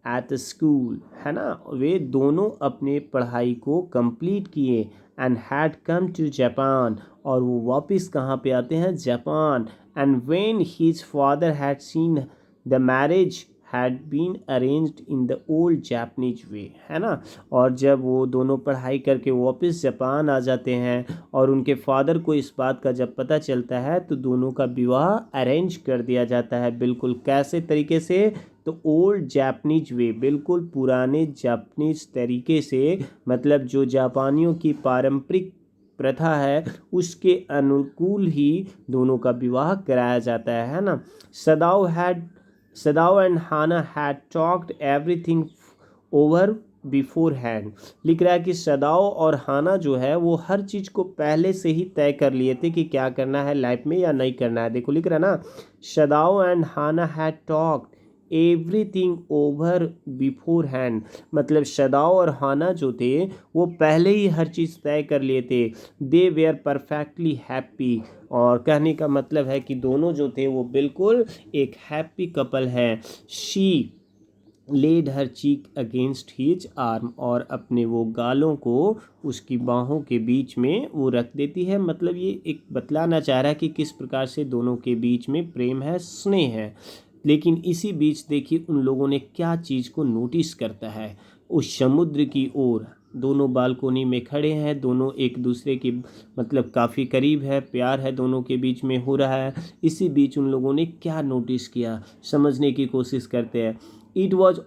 at school, है ना, वे दोनों अपने पढ़ाई को कंप्लीट किए। And had come to Japan, और वो वापस कहाँ पे आते हैं? Japan. And when his father had seen the marriage had been arranged in the old Japanese way, है ना। और जब वो दोनों पढ़ाई करके वापस जापान आ जाते हैं और उनके फादर को इस बात का जब पता चलता है तो दोनों का विवाह अरेंज कर दिया जाता है। बिल्कुल कैसे तरीके से? तो ओल्ड जापानीज वे, बिल्कुल पुराने जापानीज तरीके से, मतलब जो जापानियों की पारंपरिक प्रथा है उसके अनुकूल ही दोनों का विवाह कराया जाता है ना। Sadao and Hana had talked everything over beforehand. लिख रहा है कि सदाओ और हाना जो है वो हर चीज़ को पहले से ही तय कर लिए थे कि क्या करना है लाइफ में या नहीं करना है। देखो लिख रहा है ना, Sadao and Hana had talked everything over beforehand, मतलब सदाओ और हाना जो थे वो पहले ही हर चीज़ तय कर लिए थे। दे वेयर परफेक्टली हैप्पी, और कहने का मतलब है कि दोनों जो थे वो बिल्कुल एक हैप्पी कपल है। She laid her cheek against his arm, और अपने वो गालों को उसकी बाहों के बीच में वो रख देती है। मतलब ये एक बतलाना चाह रहा है कि किस प्रकार से दोनों के बीच में प्रेम है, स्नेह है। लेकिन इसी बीच देखिए उन लोगों ने क्या चीज़ को नोटिस करता है। उस समुद्र की ओर दोनों बालकोनी में खड़े हैं, दोनों एक दूसरे की मतलब काफ़ी करीब है, प्यार है दोनों के बीच में हो रहा है। इसी बीच उन लोगों ने क्या नोटिस किया, समझने की कोशिश करते हैं। It was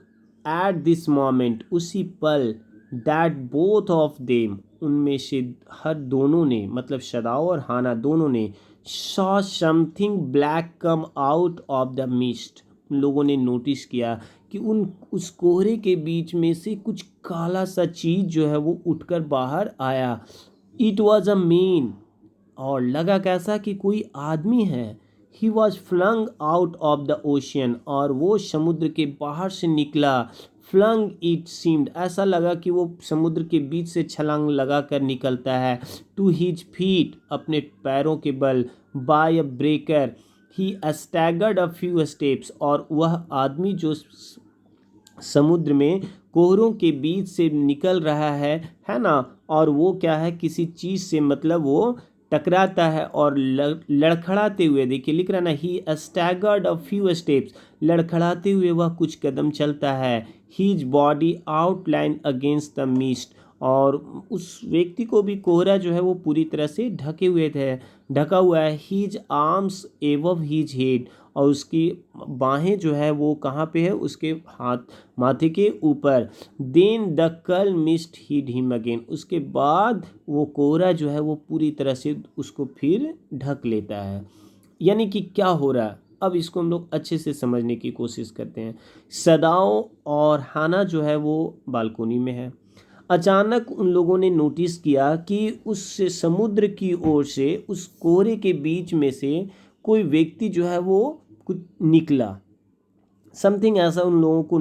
at this moment, उसी पल, दैट बोथ ऑफ देम, उनमें से हर दोनों ने मतलब सदाओ और हाना दोनों ने saw something black come out of the mist, उन लोगों ने नोटिस किया कि उस कोहरे के बीच में से कुछ काला सा चीज़ जो है वो उठकर बाहर आया। इट वॉज अ मैन, और लगा कैसा कि कोई आदमी है। He was flung out of the ocean, और वो समुद्र के बाहर से निकला। फ्लंग इट सीम्ड, ऐसा लगा कि वो समुद्र के बीच से छलांग लगा कर निकलता है। टू हिज फीट, अपने पैरों के बल। By a breaker he staggered a few steps, और वह आदमी जो समुद्र में कोहरों के बीच से निकल रहा है ना, और वो क्या है किसी चीज़ से मतलब वो टकराता है और लड़खड़ाते हुए, देखिए लिख रहा ना, he staggered a few steps, लड़खड़ाते हुए वह कुछ कदम चलता है। His body outline against the mist, और उस व्यक्ति को भी कोहरा जो है वो पूरी तरह से ढका हुआ है। His arms above his head, और उसकी बाहें जो है वो कहाँ पे है, उसके हाथ माथे के ऊपर। Then the curl mist hid him again, उसके बाद वो कोहरा जो है वो पूरी तरह से उसको फिर ढक लेता है। यानी कि क्या हो रहा है, अब इसको हम लोग अच्छे से समझने की कोशिश करते हैं। सदाओ और हाना जो है वो बालकोनी में है। अचानक उन लोगों ने नोटिस किया कि उस समुद्र की ओर से, उस कोहरे के बीच में से कोई व्यक्ति जो है वो कुछ निकला। समथिंग ऐसा उन लोगों को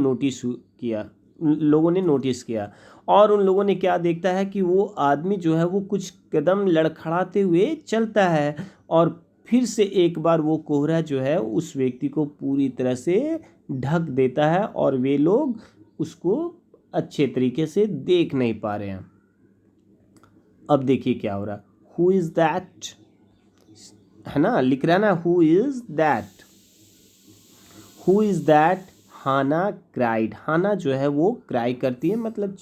लोगों ने नोटिस किया, और उन लोगों ने क्या देखता है कि वो आदमी जो है वो कुछ कदम लड़खड़ाते हुए चलता है, और फिर से एक बार वो कोहरा जो है उस व्यक्ति को पूरी तरह से ढक देता है, और वे लोग उसको अच्छे तरीके से देख नहीं पा रहे हैं। अब देखिए क्या हो रहा, हु इज़ दैट, है ना, लिख रहा है ना, who is that, who is that, Hannah cried, Hannah जो है वो क्राई करती है, मतलब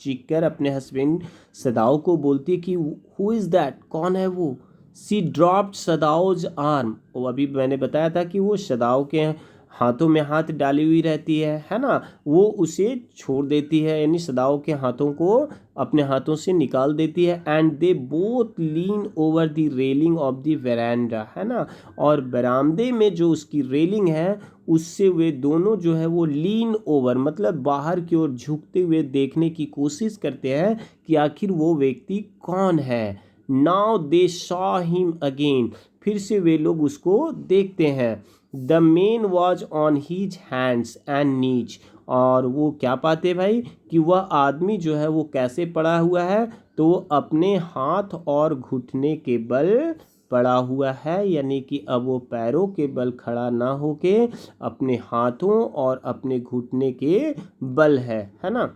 चीख कर अपने हस्बैंड सदाओ को बोलती है कि हु इज़ दैट, कौन है वो। सी ड्रॉप्ड सदाओज आर्म, वो अभी मैंने बताया था कि वो सदाओ के हाथों में हाथ डाली हुई रहती है ना, वो उसे छोड़ देती है, यानी सदाओ के हाथों को अपने हाथों से निकाल देती है। And they both lean over the railing of the veranda, है ना, और बरामदे में जो उसकी रेलिंग है उससे वे दोनों जो है वो लीन ओवर, मतलब बाहर की ओर झुकते हुए देखने की कोशिश करते हैं कि आखिर वो व्यक्ति कौन है। Now they saw him again, फिर से वे लोग उसको देखते हैं। The man was on his hands and knees, और वो क्या पाते भाई कि वह आदमी जो है वो कैसे पड़ा हुआ है, तो वो अपने हाथ और घुटने के बल पड़ा हुआ है, यानी कि अब वो पैरों के बल खड़ा ना होके अपने हाथों और अपने घुटने के बल है ना।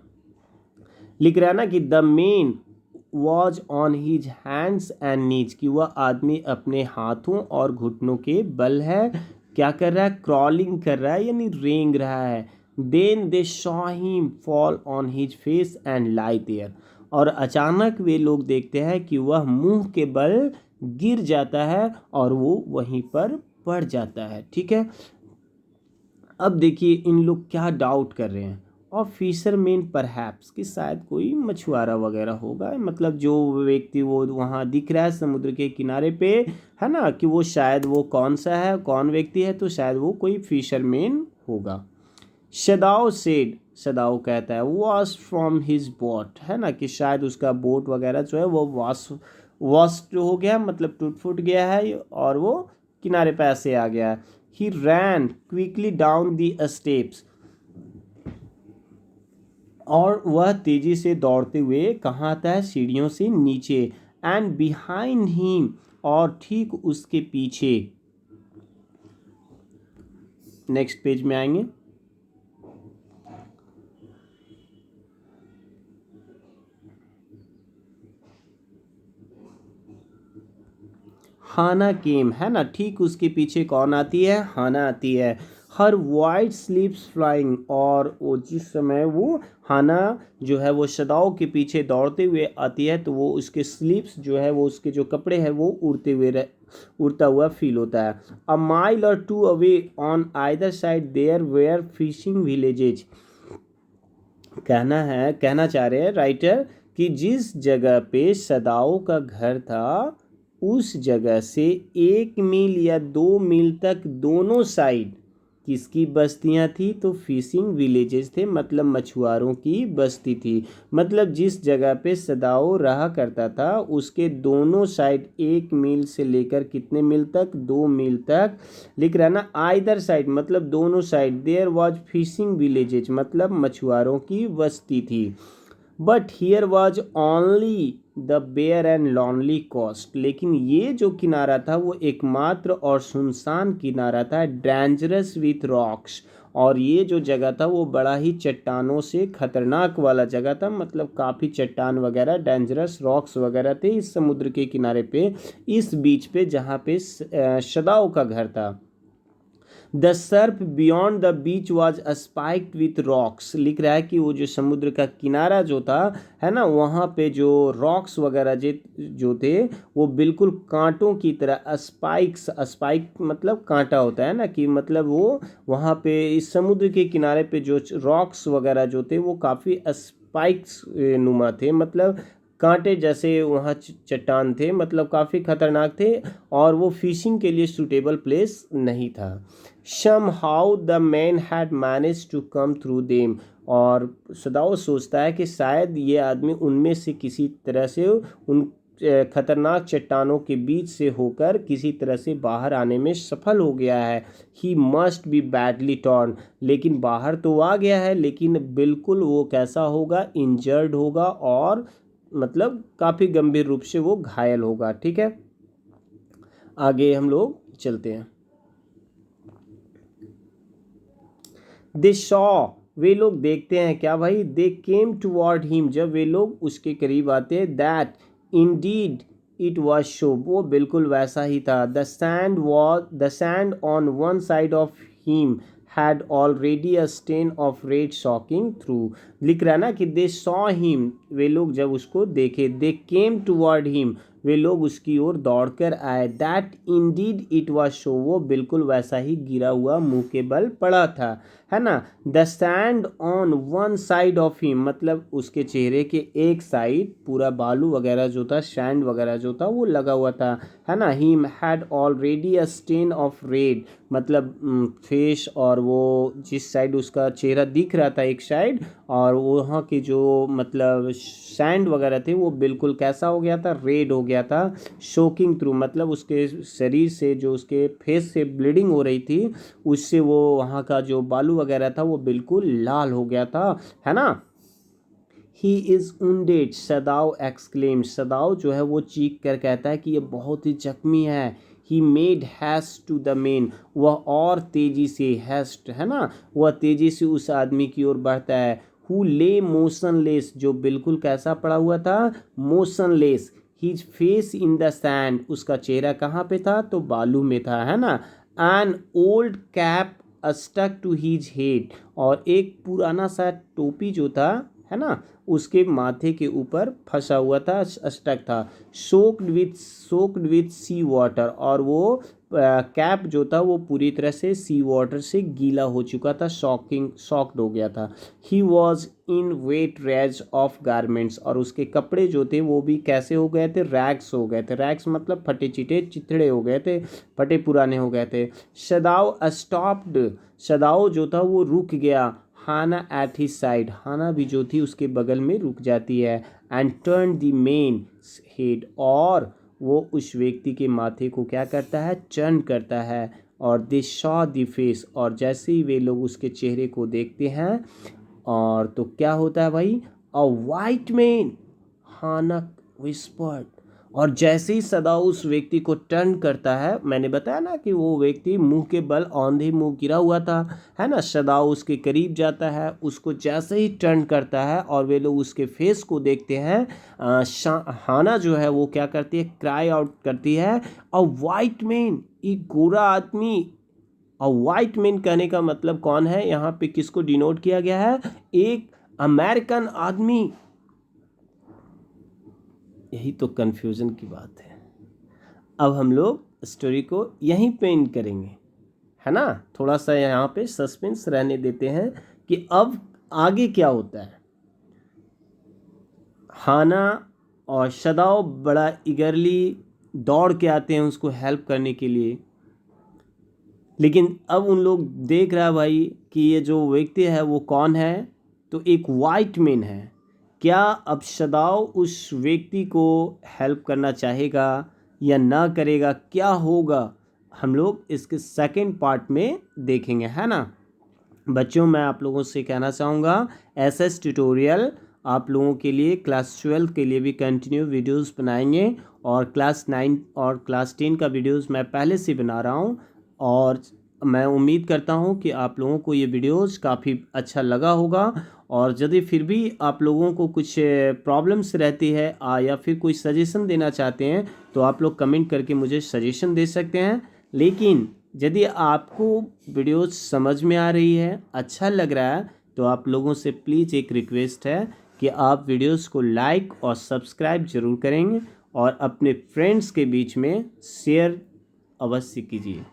लिख रहा है ना कि the man was on his hands and knees, कि वह आदमी अपने हाथों और घुटनों के बल है, क्या कर रहा है, क्रॉलिंग कर रहा है, यानी रेंग रहा है। Then they saw him fall on his face and lie there, और अचानक वे लोग देखते हैं कि वह मुंह के बल गिर जाता है और वो वहीं पर पड़ जाता है। ठीक है, अब देखिए इन लोग क्या डाउट कर रहे हैं, और फिशरमैन परहैप्स, कि शायद कोई मछुआरा वगैरह होगा, मतलब जो व्यक्ति वो वहाँ दिख रहा है समुद्र के किनारे पे, है ना, कि वो शायद वो कौन सा है, कौन व्यक्ति है, तो शायद वो कोई फिशरमैन होगा। शदाओ सेड, शदाओ कहता है वॉश फ्रॉम हिज बोट, है ना, कि शायद उसका बोट वगैरह जो है वो वॉश हो गया, मतलब टूट फूट गया है और वो किनारे पे ऐसे आ गया है। ही रैन क्विकली डाउन दी स्टेप्स, और वह तेजी से दौड़ते हुए कहाँ आता है, सीढ़ियों से नीचे। एंड बिहाइंड हिम, और ठीक उसके पीछे, नेक्स्ट पेज में आएंगे, हाना केम, है ना, ठीक उसके पीछे कौन आती है, हाना आती है। हर वाइट स्लीप्स फ्लाइंग, और वो जिस समय वो हाना जो है वो शदाओ के पीछे दौड़ते हुए आती है, तो वो उसके स्लीप्स जो है वो उसके जो कपड़े हैं वो उड़ता हुआ फील होता है। A mile or two away on either side there were fishing villages, कहना चाह रहे हैं राइटर कि जिस जगह पे सदाओं का घर था उस जगह से 1 मील या 2 मील तक दोनों साइड किसकी बस्तियां थी, तो फिशिंग विलेजेस थे, मतलब मछुआरों की बस्ती थी। मतलब जिस जगह पे सदाओ रहा करता था उसके दोनों साइड 1 मील से लेकर कितने मील तक, 2 मील तक लिख रहा है ना, आइदर साइड मतलब दोनों side, there was fishing villages, मतलब मछुआरों की बस्ती थी। But here was only the bare and lonely coast, लेकिन ये जो किनारा था वो एकमात्र और सुनसान किनारा था, डेंजरस विथ रॉक्स, और ये जो जगह था वो बड़ा ही चट्टानों से खतरनाक वाला जगह था, मतलब काफ़ी चट्टान वगैरह डेंजरस रॉक्स वगैरह थे इस समुद्र के किनारे पे, इस बीच पे जहाँ पे शदाओ का घर था। The Surf beyond the beach was spiked with rocks, लिख रहा है कि वो जो समुद्र का किनारा जो था, है ना, वहाँ पे जो रॉक्स वगैरह जो थे वो बिल्कुल कांटों की तरह, स्पाइक मतलब कांटा होता है ना, कि मतलब वो वहाँ पे इस समुद्र के किनारे पे जो रॉक्स वगैरह जो थे वो काफ़ी स्पाइक्स नुमा थे, मतलब कांटे जैसे वहाँ चट्टान थे, मतलब काफ़ी खतरनाक थे, और वो फिशिंग के लिए सूटेबल प्लेस नहीं था। somehow the man had managed to come through them, और सदाओ सोचता है कि शायद ये आदमी उनमें से किसी तरह से उन खतरनाक चट्टानों के बीच से होकर किसी तरह से बाहर आने में सफल हो गया है। He must be badly torn, लेकिन बाहर तो आ गया है लेकिन बिल्कुल वो कैसा होगा, इंजर्ड होगा, और मतलब काफ़ी गंभीर रूप से वो घायल होगा। ठीक है, आगे हम लोग चलते हैं। दे शॉ, वे लोग देखते हैं क्या भाई, दे केम टुवर्ड हिम, जब वे लोग उसके करीब आते हैं, that indeed it was so, वो बिल्कुल वैसा ही था। The sand on one side of him had already a stain of red soaking through, लिख रहा है ना कि दे सॉ हिम, वे लोग जब उसको देखे, दे केम टुवर्ड हिम, वे लोग उसकी ओर दौड़कर आए, that indeed it was show, वो बिल्कुल वैसा ही गिरा हुआ मुंह के बल पड़ा था, है ना। The sand on one side of him, मतलब उसके चेहरे के एक साइड पूरा बालू वगैरह जो था, सैंड वगैरह जो था वो लगा हुआ था, है ना। Him had already a stain of red, मतलब फेस, और वो जिस साइड उसका चेहरा दिख रहा था एक साइड, और वहाँ के जो मतलब सैंड वगैरह थे वो बिल्कुल कैसा हो गया था, रेड हो गया था। शोकिंग थ्रू, मतलब उसके शरीर से जो उसके फेस से ब्लीडिंग हो रही थी उससे वो वहाँ का जो बालू वगैरह था वो बिल्कुल लाल हो गया था, है ना। ही इज़ wounded, सदाव एक्सक्लेम, सदाव जो है वो चीख कर कहता है कि ये बहुत ही जख्मी है। He made haste to the men, वह और तेजी से, हैस्ट है ना, वह तेजी से उस आदमी की ओर बढ़ता है। हु ले मोशनलेस, जो बिल्कुल कैसा पड़ा हुआ था, motionless. His face in the sand, उसका चेहरा कहाँ पे था, तो बालू में था, है ना। An old cap stuck to his head, और एक पुराना सा टोपी जो था, है ना, उसके माथे के ऊपर फंसा हुआ था, स्टक था। सोक्ड विथ सी वाटर, और वो कैप जो था वो पूरी तरह से सी वाटर से गीला हो चुका था, शॉक्ड हो गया था। He was in wet rags of garments, और उसके कपड़े जो थे वो भी कैसे हो गए थे, रैग्स हो गए थे। रैग्स मतलब फटे चिटे चिथड़े हो गए थे, फटे पुराने हो गए थे। शदाव स्टॉप्ड, शदाव जो था वो रुक गया। हाना एट हिज साइड, हाना भी जो थी उसके बगल में रुक जाती है। And turn the main head, और वो उस व्यक्ति के माथे को क्या करता है, टर्न करता है। और दे शॉ द फेस, और जैसे ही वे लोग उसके चेहरे को देखते हैं और तो क्या होता है भाई, अ वाइट मैन, हानक विस्पर्ड। और जैसे ही सदा उस व्यक्ति को टर्न करता है, मैंने बताया ना कि वो व्यक्ति मुंह के बल औंधे मुंह गिरा हुआ था, है ना। सदा उसके करीब जाता है, उसको जैसे ही टर्न करता है और वे लोग उसके फेस को देखते हैं, हाना जो है वो क्या करती है, क्राई आउट करती है, अ वाइट मैन, एक गोरा आदमी। अ वाइट मैन कहने का मतलब कौन है, यहाँ पे किसको डिनोट किया गया है, एक अमेरिकन आदमी। यही तो कंफ्यूजन की बात है। अब हम लोग स्टोरी को यहीं पे एंड करेंगे, है ना। थोड़ा सा यहाँ पे सस्पेंस रहने देते हैं कि अब आगे क्या होता है। हाना और शदाव बड़ा इगरली दौड़ के आते हैं उसको हेल्प करने के लिए, लेकिन अब उन लोग देख रहा है भाई कि ये जो व्यक्ति है वो कौन है, तो एक वाइट मैन है। क्या अब शदाव उस व्यक्ति को हेल्प करना चाहेगा या ना करेगा, क्या होगा, हम लोग इसके सेकंड पार्ट में देखेंगे, है ना। बच्चों, मैं आप लोगों से कहना चाहूँगा, एसएस ट्यूटोरियल आप लोगों के लिए क्लास 12 के लिए भी कंटिन्यू वीडियोस बनाएंगे, और क्लास 9 और क्लास 10 का वीडियोस मैं पहले से बना रहा हूँ। और मैं उम्मीद करता हूँ कि आप लोगों को ये वीडियोस काफ़ी अच्छा लगा होगा। और यदि फिर भी आप लोगों को कुछ प्रॉब्लम्स रहती है या फिर कोई सजेशन देना चाहते हैं, तो आप लोग कमेंट करके मुझे सजेशन दे सकते हैं। लेकिन यदि आपको वीडियो समझ में आ रही है, अच्छा लग रहा है, तो आप लोगों से प्लीज़ एक रिक्वेस्ट है कि आप वीडियोस को लाइक और सब्सक्राइब ज़रूर करेंगे, और अपने फ्रेंड्स के बीच में शेयर अवश्य कीजिए,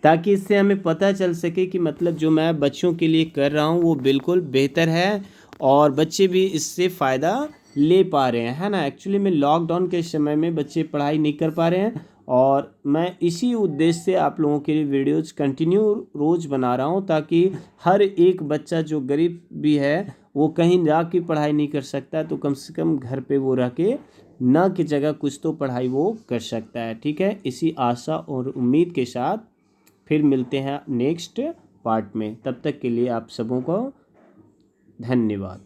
ताकि इससे हमें पता चल सके कि मतलब जो मैं बच्चों के लिए कर रहा हूँ वो बिल्कुल बेहतर है, और बच्चे भी इससे फ़ायदा ले पा रहे हैं, है ना। एक्चुअली में लॉकडाउन के समय में बच्चे पढ़ाई नहीं कर पा रहे हैं, और मैं इसी उद्देश्य से आप लोगों के लिए वीडियोज़ कंटिन्यू रोज़ बना रहा हूँ, ताकि हर एक बच्चा जो गरीब भी है वो कहीं जाके पढ़ाई नहीं कर सकता, तो कम से कम घर पे वो रह के ना की जगह कुछ तो पढ़ाई वो कर सकता है, ठीक है। इसी आशा और उम्मीद के साथ फिर मिलते हैं नेक्स्ट पार्ट में। तब तक के लिए आप सबों को धन्यवाद।